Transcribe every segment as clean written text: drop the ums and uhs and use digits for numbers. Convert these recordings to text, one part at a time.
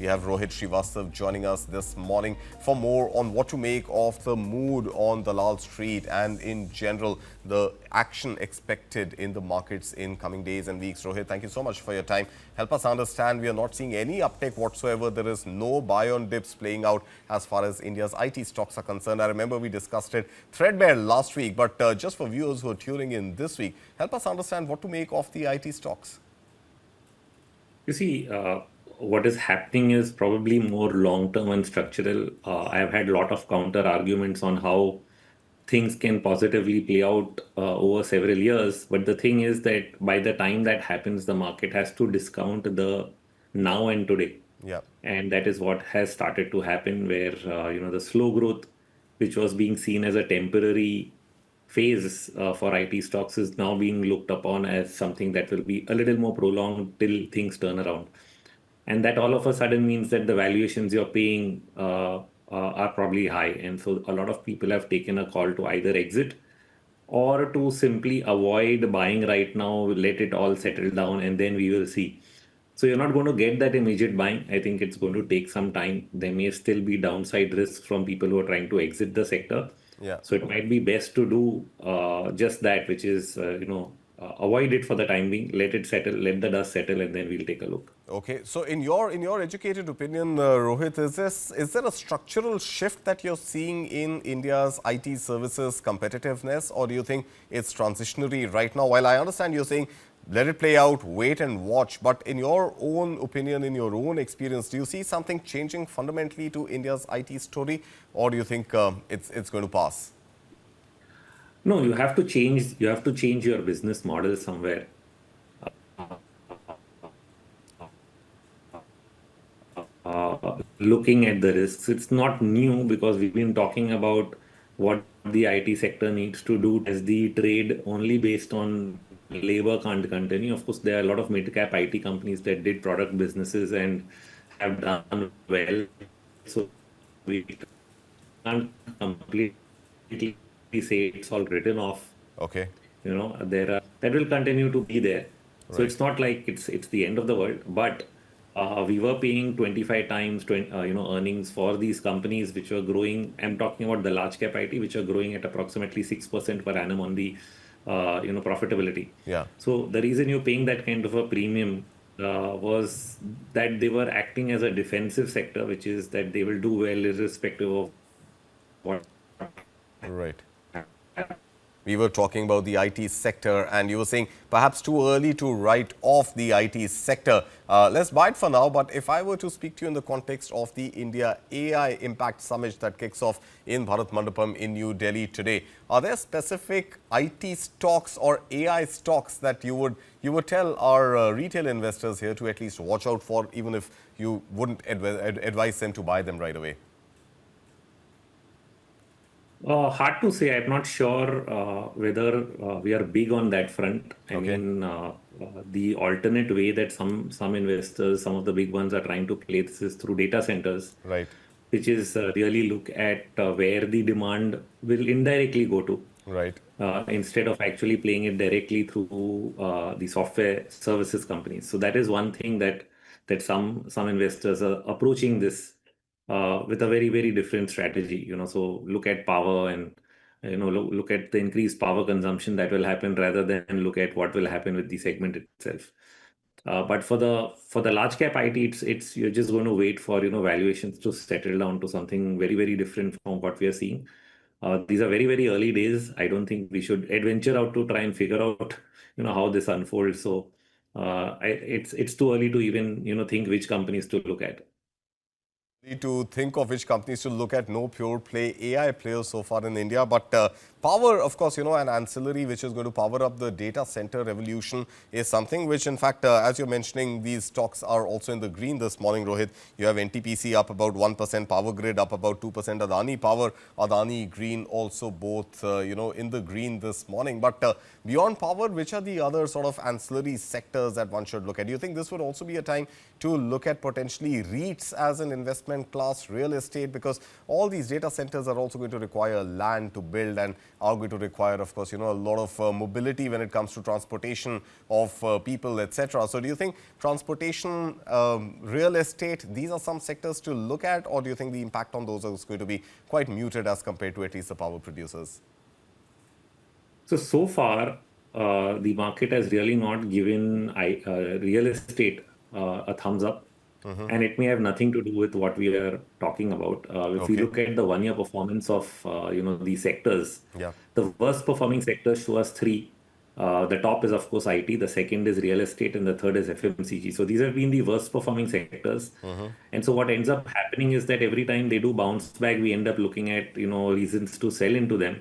We have Rohit Srivastava joining us this morning for more on what to make of the mood on Dalal Street and in general the action expected in the markets in coming days and weeks. Rohit, thank you so much for your time. Help us understand, we are not seeing any uptake whatsoever. There is no buy on dips playing out as far as India's IT stocks are concerned. I remember we discussed it threadbare last week, but just for viewers who are tuning in this week, help us understand what to make of the IT stocks. You see, what is happening is probably more long-term and structural. I've had a lot of counter arguments on how things can positively play out over several years. But the thing is that by the time that happens, the market has to discount the now and today. Yeah. And that is what has started to happen where, the slow growth, which was being seen as a temporary phase for IT stocks is now being looked upon as something that will be a little more prolonged till things turn around. And that all of a sudden means that the valuations you're paying are probably high. And so a lot of people have taken a call to either exit or to simply avoid buying right now, let it all settle down, and then we will see. So you're not going to get that immediate buying. I think it's going to take some time. There may still be downside risks from people who are trying to exit the sector. Yeah. So it might be best to do just that, which is, avoid it for the time being, let it settle, let the dust settle, and then we'll take a look. Okay. So in your educated opinion, Rohit, is there a structural shift that you're seeing in India's IT services competitiveness, or do you think it's transitionary right now? While I understand you're saying let it play out, wait and watch. But in your own opinion, in your own experience, do you see something changing fundamentally to India's IT story, or do you think it's going to pass? No, you have to change. You have to change your business model somewhere. Looking at the risks, it's not new because we've been talking about what the IT sector needs to do as the trade only based on labor can't continue. Of course, there are a lot of mid-cap IT companies that did product businesses and have done well. So we can't completely say it's all written off. Okay. There are that will continue to be there. So it's not like it's the end of the world, but we were paying 25 times earnings for these companies which were growing. I'm talking about the large cap IT, which are growing at approximately 6% per annum on the profitability. Yeah. So the reason you're paying that kind of a premium was that they were acting as a defensive sector, which is that they will do well irrespective of what. Right. We were talking about the IT sector and you were saying perhaps too early to write off the IT sector. Let's buy it for now. But if I were to speak to you in the context of the India AI Impact Summit that kicks off in Bharat Mandapam in New Delhi today, are there specific IT stocks or AI stocks that you would tell our retail investors here to at least watch out for, even if you wouldn't advise them to buy them right away? Hard to say. I'm not sure whether we are big on that front. I mean, the alternate way that some investors, some of the big ones are trying to play this is through data centers, right? Which is really look at where the demand will indirectly go to, right? Instead of actually playing it directly through the software services companies. So that is one thing that some investors are approaching this with a very, very different strategy, so look at power and, look at the increased power consumption that will happen rather than look at what will happen with the segment itself. But for the large cap IT, it's you're just going to wait for, valuations to settle down to something very, very different from what we are seeing. These are very, very early days. I don't think we should adventure out to try and figure out, how this unfolds. So it's too early to even, think which companies to look at. To think of which companies to look at. No pure play AI players so far in India, but power, of course, an ancillary which is going to power up the data center revolution is something which, in fact, as you're mentioning, these stocks are also in the green this morning, Rohit. You have NTPC up about 1%, Power Grid up about 2%, Adani Power, Adani Green also both, in the green this morning. But beyond power, which are the other sort of ancillary sectors that one should look at? Do you think this would also be a time to look at potentially REITs as an investment class, real estate, because all these data centers are also going to require land to build, and are going to require, of course, a lot of mobility when it comes to transportation of people, etc. So do you think transportation, real estate, these are some sectors to look at, or do you think the impact on those is going to be quite muted as compared to at least the power producers? So far, the market has really not given real estate a thumbs up. And it may have nothing to do with what we are talking about. If we Okay. look at the 1 year performance of these sectors, Yeah. the worst performing sectors show us three. The top is of course IT, the second is real estate, and the third is FMCG. So these have been the worst performing sectors. And so what ends up happening is that every time they do bounce back, we end up looking at reasons to sell into them,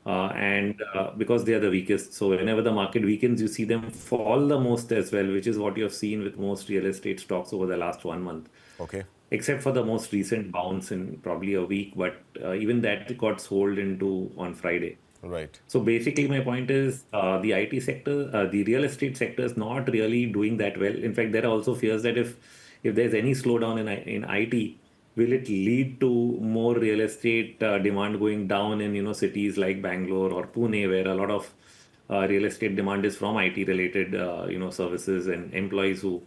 and because they are the weakest. So whenever the market weakens, you see them fall the most as well, which is what you have seen with most real estate stocks over the last 1 month, Okay. except for the most recent bounce in probably a week. But even that got sold into on Friday. Right. So basically, my point is the IT sector, the real estate sector is not really doing that well. In fact, there are also fears that if there's any slowdown in IT, will it lead to more real estate demand going down in cities like Bangalore or Pune, where a lot of real estate demand is from IT related services and employees who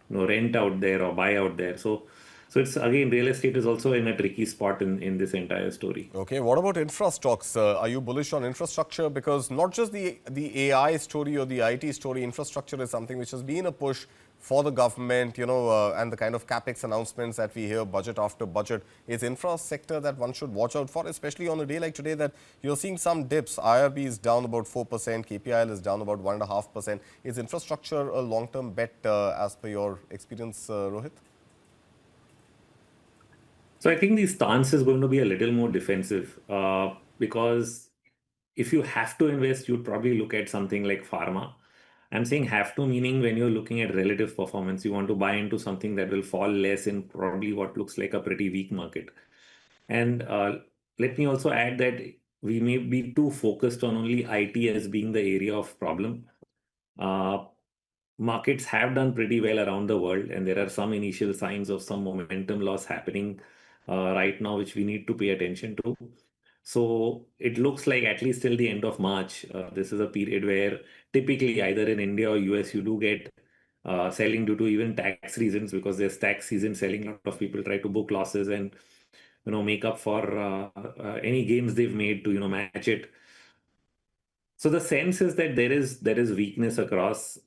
rent out there or buy out there. So it's again, real estate is also in a tricky spot in this entire story. Okay, what about infra stocks? Are you bullish on infrastructure? Because not just the AI story or the IT story, infrastructure is something which has been a push for the government, and the kind of capex announcements that we hear budget after budget. Is infra sector that one should watch out for, especially on a day like today that you're seeing some dips? IRB is down about 4%, KPIL is down about 1.5%. Is infrastructure a long-term bet as per your experience, Rohit? So I think the stance is going to be a little more defensive, because if you have to invest, you'd probably look at something like pharma. I'm saying have to, meaning when you're looking at relative performance, you want to buy into something that will fall less in probably what looks like a pretty weak market. And let me also add that we may be too focused on only IT as being the area of problem. Uh, Markets have done pretty well around the world, and there are some initial signs of some momentum loss happening right now, which we need to pay attention to. So it looks like at least till the end of March, this is a period where typically either in India or US, you do get selling due to even tax reasons, because there's tax season selling. A lot of people try to book losses and make up for any gains they've made to match it. So the sense is that there is weakness across.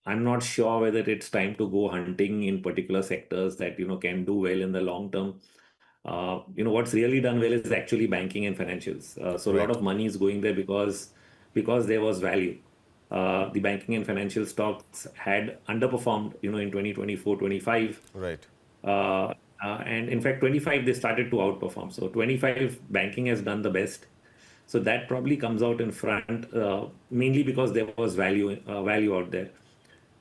I'm not sure whether it's time to go hunting in particular sectors that can do well in the long term. What's really done well is actually banking and financials. So a lot Right. of money is going there because there was value. The banking and financial stocks had underperformed, in 2024, 25. Right. And in fact, 25 they started to outperform. So 25 banking has done the best. So that probably comes out in front, mainly because there was value out there.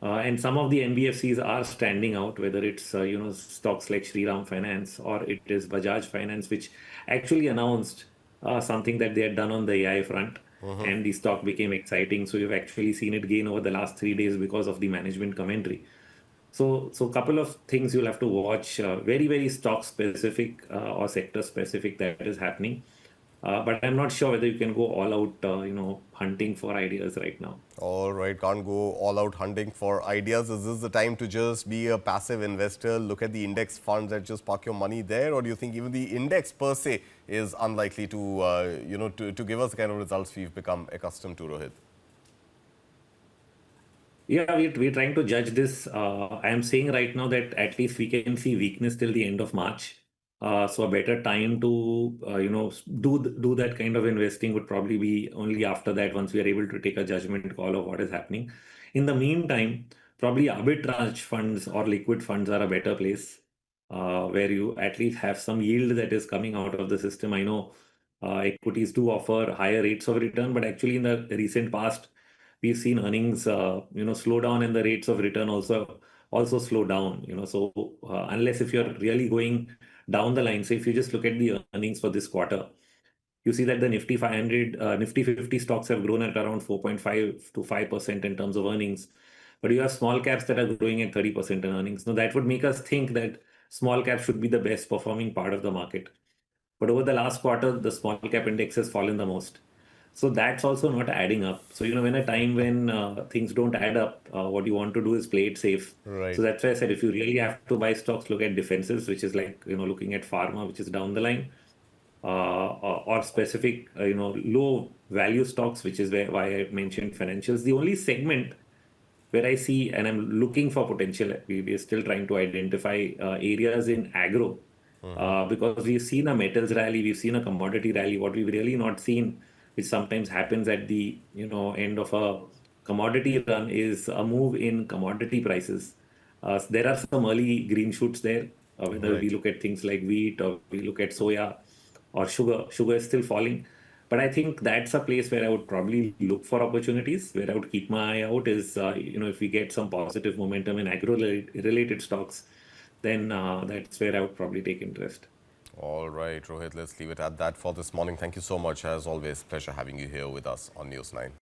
And some of the NBFCs are standing out, whether it's stocks like Shriram Finance or it is Bajaj Finance, which actually announced something that they had done on the AI front, and the stock became exciting. So you've actually seen it gain over the last 3 days because of the management commentary. So a couple of things you'll have to watch, very, very stock specific or sector specific that is happening. But I'm not sure whether you can go all out, hunting for ideas right now. All right, can't go all out hunting for ideas. Is this the time to just be a passive investor, look at the index funds and just park your money there? Or do you think even the index per se is unlikely to, to give us the kind of results we've become accustomed to, Rohit? Yeah, we're trying to judge this. I am saying right now that at least we can see weakness till the end of March. So a better time to do that kind of investing would probably be only after that, once we are able to take a judgment call of what is happening. In the meantime, probably arbitrage funds or liquid funds are a better place, where you at least have some yield that is coming out of the system. I know equities do offer higher rates of return, but actually in the recent past, we've seen earnings, slow down, and the rates of return also slow down. So unless if you're really going down the line, so if you just look at the earnings for this quarter, you see that the Nifty 500, Nifty 50 stocks have grown at around 4.5 to 5% in terms of earnings. But you have small caps that are growing at 30% in earnings. Now that would make us think that small cap should be the best performing part of the market. But over the last quarter, the small cap index has fallen the most. So that's also not adding up. So, when a time when things don't add up, what you want to do is play it safe. So Right. that's why I said if you really have to buy stocks, look at defensives, which is like, looking at pharma, which is down the line, or specific, low value stocks, which is why I mentioned financials. The only segment where I see and I'm looking for potential, we are still trying to identify areas in agro, because we've seen a metals rally, we've seen a commodity rally. What we've really not seen, which sometimes happens at the end of a commodity run, is a move in commodity prices. There are some early green shoots there, whether we Right. look at things like wheat or we look at soya or sugar. Sugar is still falling. But I think that's a place where I would probably look for opportunities. Where I would keep my eye out is, if we get some positive momentum in agro-related stocks, then that's where I would probably take interest. All right, Rohit, let's leave it at that for this morning. Thank you so much. As always, pleasure having you here with us on News 9.